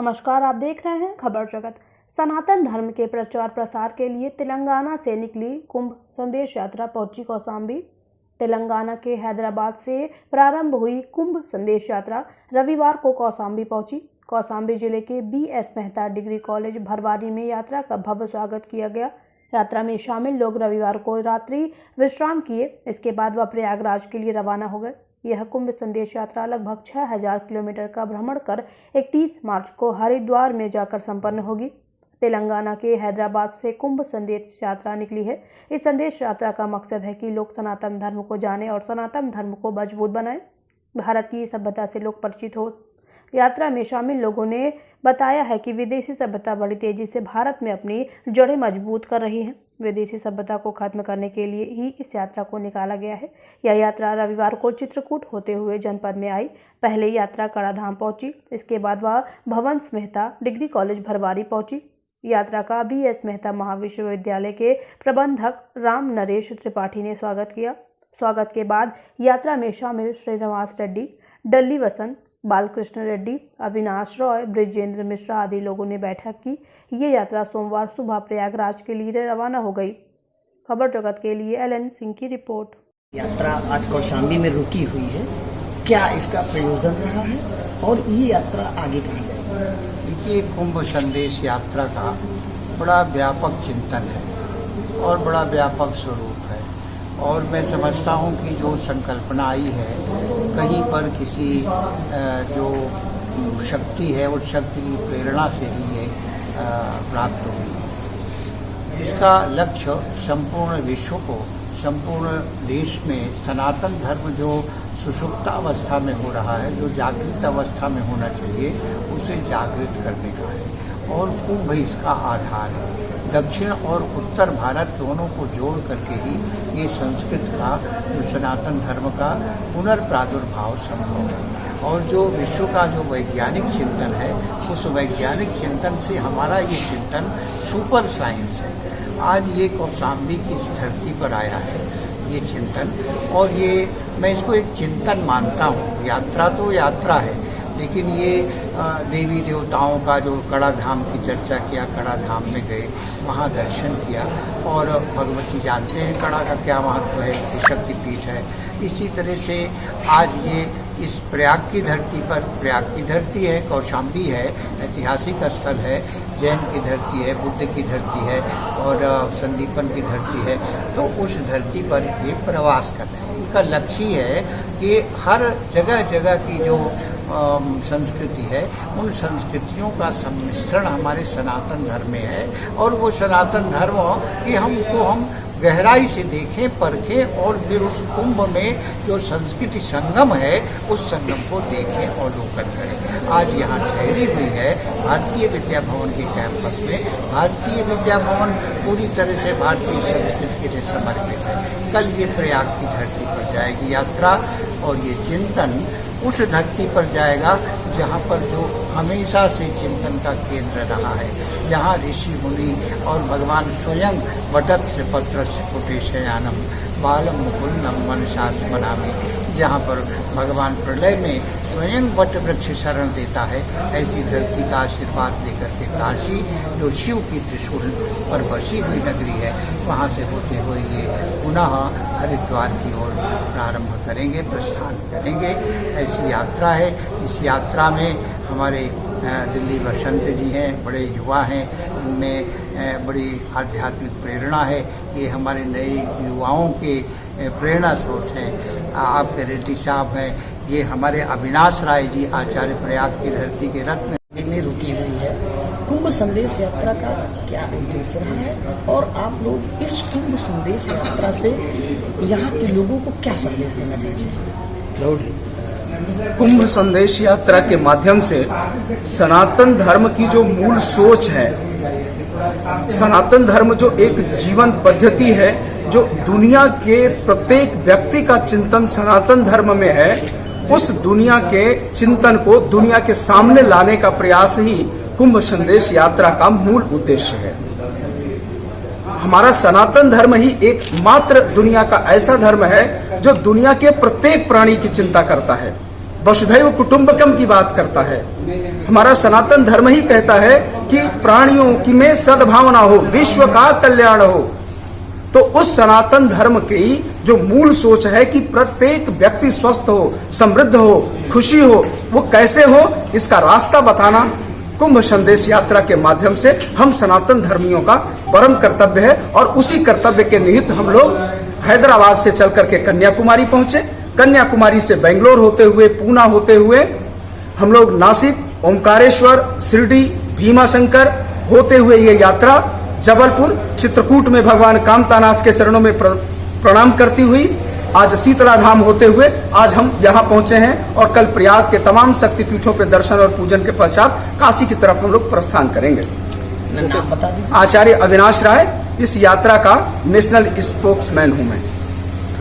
नमस्कार, आप देख रहे हैं खबर जगत। सनातन धर्म के प्रचार प्रसार के लिए तेलंगाना से निकली कुंभ संदेश यात्रा पहुंची कौशाम्बी। तेलंगाना के हैदराबाद से प्रारंभ हुई कुंभ संदेश यात्रा रविवार को कौशाम्बी पहुंची। कौशाम्बी जिले के BS Mehta degree college Bharwari में यात्रा का भव्य स्वागत किया गया। यात्रा में शामिल लोग रविवार को रात्रि विश्राम किए। इसके बाद वह प्रयागराज के लिए रवाना हो गए। यह कुंभ संदेश यात्रा लगभग 6000 किलोमीटर का भ्रमण कर 31 मार्च को हरिद्वार में जाकर संपन्न होगी। तेलंगाना के हैदराबाद से कुंभ संदेश यात्रा निकली है। इस संदेश यात्रा का मकसद है कि लोग सनातन धर्म को जानें और सनातन धर्म को मजबूत बनाएं, भारत की सभ्यता से लोग परिचित हो। यात्रा में शामिल लोगों ने बताया है कि विदेशी सभ्यता बड़ी तेजी से भारत में अपनी जड़ें मजबूत कर रही है। विदेशी सभ्यता को खत्म करने के लिए ही इस यात्रा को निकाला गया है। यह यात्रा रविवार को चित्रकूट होते हुए जनपद में आई। पहले यात्रा कड़ाधाम पहुंची, इसके बाद वह भवंस मेहता डिग्री कॉलेज भरवारी पहुंची। यात्रा का BS मेहता महाविश्वविद्यालय के प्रबंधक राम नरेश त्रिपाठी ने स्वागत किया। स्वागत के बाद यात्रा में शामिल श्रीनिवास रेड्डी, डल्ली वसंत, बालकृष्ण रेड्डी, अविनाश रॉय, ब्रिजेंद्र मिश्रा आदि लोगों ने बैठक की। ये यात्रा सोमवार सुबह प्रयागराज के लिए रवाना हो गई। खबर जगत के लिए LN सिंह की रिपोर्ट। यात्रा आज कौशाम्बी में रुकी हुई है, क्या इसका प्रयोजन रहा है और ये यात्रा आगे कहाँ जाएगी? देखिए, कुंभ संदेश यात्रा का बड़ा व्यापक चिंतन है और बड़ा व्यापक स्वरूप है और मैं समझता हूँ कि जो संकल्पना आई है कहीं पर किसी जो शक्ति है उस शक्ति की प्रेरणा से ही ये प्राप्त हुई है। इसका लक्ष्य संपूर्ण विश्व को, संपूर्ण देश में सनातन धर्म जो सुषुप्त अवस्था में हो रहा है, जो जागृत अवस्था में होना चाहिए, उसे जागृत करने का है और कुंभ इसका आधार है। दक्षिण और उत्तर भारत दोनों को जोड़ करके ही ये संस्कृत का, जो सनातन धर्म का पुनर्प्रादुर्भाव संभव है। और जो विश्व का जो वैज्ञानिक चिंतन है, उस वैज्ञानिक चिंतन से हमारा ये चिंतन सुपर साइंस है। आज ये कौशाम्बी की इस धरती पर आया है ये चिंतन, और ये मैं इसको एक चिंतन मानता हूँ। यात्रा तो यात्रा है, लेकिन ये देवी देवताओं का जो कड़ाधाम की चर्चा किया, कड़ाधाम में गए, वहाँ दर्शन किया और भगवती जानते हैं कड़ा का क्या महत्व है, शक्तिपीठ है। इसी तरह से आज ये इस प्रयाग की धरती पर, प्रयाग की धरती है, कौशाम्बी है, ऐतिहासिक स्थल है, जैन की धरती है, बुद्ध की धरती है और संदीपन की धरती है, तो उस धरती पर ये प्रवास कर रहे हैं। इनका लक्ष्य है कि हर जगह जगह की जो संस्कृति है, उन संस्कृतियों का सम्मिश्रण हमारे सनातन धर्म में है और वो सनातन धर्म कि हम गहराई से देखें, परखें और फिर उस कुंभ में जो संस्कृति संगम है, उस संगम को देखें और अवलोकन करें। आज यहाँ ठहरी हुई है भारतीय विद्या भवन के कैंपस में। भारतीय विद्या भवन पूरी तरह से भारतीय संस्कृति के लिए समर्पित है। कल ये प्रयाग की धरती पर जाएगी यात्रा और ये चिंतन उस धरती पर जाएगा जहाँ पर जो हमेशा से चिंतन का केंद्र रहा है, जहाँ ऋषि मुनि और भगवान स्वयं वटत से पत्र से कुटेशयानम बालम मुकुंदम मनशास्मनामि, जहाँ पर भगवान प्रलय में स्वयं वट वृक्ष शरण देता है, ऐसी धरती का आशीर्वाद लेकर के काशी, जो शिव की त्रिशूल पर बसी हुई नगरी है, वहाँ से होते हुए ये पुनः हरिद्वार की ओर प्रारंभ करेंगे, प्रस्थान करेंगे। ऐसी यात्रा है। इस यात्रा में हमारे दिल्ली वसंत जी हैं, बड़े युवा हैं, इनमें बड़ी आध्यात्मिक प्रेरणा है। ये हमारे नए युवाओं के प्रेरणा स्रोत हैं। आपके रेड्डी साहब हैं, ये हमारे अविनाश राय जी, आचार्य प्रयाग की धरती के रत्न में रुकी हुई है। कुंभ संदेश यात्रा का क्या उद्देश्य रहा है और आप लोग इस कुंभ संदेश यात्रा से यहाँ के लोगों को क्या संदेश देना चाहते हैं? कुंभ संदेश यात्रा के माध्यम से सनातन धर्म की जो मूल सोच है, सनातन धर्म जो एक जीवन पद्धति है, जो दुनिया के प्रत्येक व्यक्ति का चिंतन सनातन धर्म में है, उस दुनिया के चिंतन को दुनिया के सामने लाने का प्रयास ही कुंभ संदेश यात्रा का मूल उद्देश्य है। हमारा सनातन धर्म ही एकमात्र दुनिया का ऐसा धर्म है जो दुनिया के प्रत्येक प्राणी की चिंता करता है। वसुधैव कुटुंबकम की बात करता है। हमारा सनातन धर्म ही कहता है कि प्राणियों की में सद्भावना हो, विश्व का कल्याण हो। तो उस सनातन धर्म की जो मूल सोच है कि प्रत्येक व्यक्ति स्वस्थ हो, समृद्ध हो, खुशी हो, वो कैसे हो, इसका रास्ता बताना कुंभ संदेश यात्रा के माध्यम से हम सनातन धर्मियों का परम कर्तव्य है। और उसी कर्तव्य के निहित हम लोग हैदराबाद से चल करके कन्याकुमारी पहुंचे, कन्याकुमारी से बेंगलोर होते हुए, पूना होते हुए हम लोग नासिक, ओमकारेश्वर, शिरडी, भीमाशंकर होते हुए ये यात्रा जबलपुर, चित्रकूट में भगवान कामतानाथ के चरणों में प्रणाम करती हुई आज शीतला धाम होते हुए आज हम यहाँ पहुंचे हैं। और कल प्रयाग के तमाम शक्तिपीठों पर दर्शन और पूजन के पश्चात काशी की तरफ हम लोग प्रस्थान करेंगे। नाम बता दीजिए। आचार्य अविनाश राय, इस यात्रा का नेशनल स्पोक्समैन हूं मैं।